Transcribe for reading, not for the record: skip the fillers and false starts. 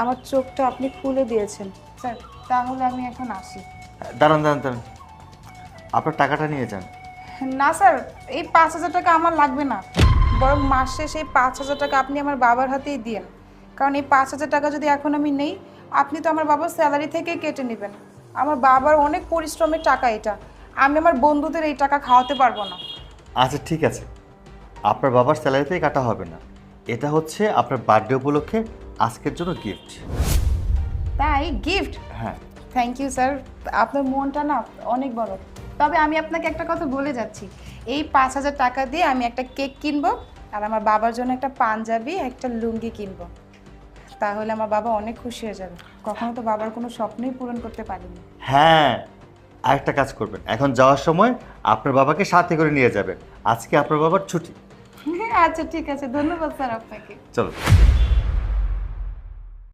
আমার চোখটা আপনি খুলে দিয়েছেন স্যার। তাহলে আমি এখন আসি। দাঁড়ান দাঁড়ান দাঁড়ান, আপনার টাকাটা নিয়ে যান। না স্যার, এই 5,000 টাকা আমার লাগবে না, বরং মাস শেষে এই 5,000 টাকা আপনি আমার বাবার হাতেই দিয়েন। কারণ এই 5,000 টাকা যদি এখন আমি নেই, আপনি তো আমার বাবার স্যালারি থেকেই কেটে নেবেন। আমার বাবার অনেক পরিশ্রমের টাকা এটা, আমি আমার বন্ধুদের এই টাকা খাওয়াতে পারবো না। আচ্ছা ঠিক আছে, আপনার বাবার স্যালারিতেই কাটা হবে না, এটা হচ্ছে আপনার বার্থডে উপলক্ষে আজকের জন্য গিফট। তাই গিফট? হ্যাঁ। থ্যাংক ইউ স্যার, আপনার মনটা না অনেক বড়। তবে আমি আপনাকে একটা কথা বলে যাচ্ছি, এই 5,000 টাকা দিয়ে আমি একটা কেক কিনবো আর আমার বাবার জন্য একটা পাঞ্জাবি একটা লুঙ্গি কিনবো। তাহলে আমার বাবা অনেক খুশি হয়ে যাবে। কখনো তো বাবার কোনো স্বপ্নই পূরণ করতে পারিনি। হ্যাঁ, আরেকটা কাজ করবেন, এখন যাওয়ার সময় আপনার বাবাকে সাথে করে নিয়ে যাবেন, আজকে আপনার বাবার ছুটি। আচ্ছা ঠিক আছে, ধন্যবাদ স্যার আপনাকে। চলো।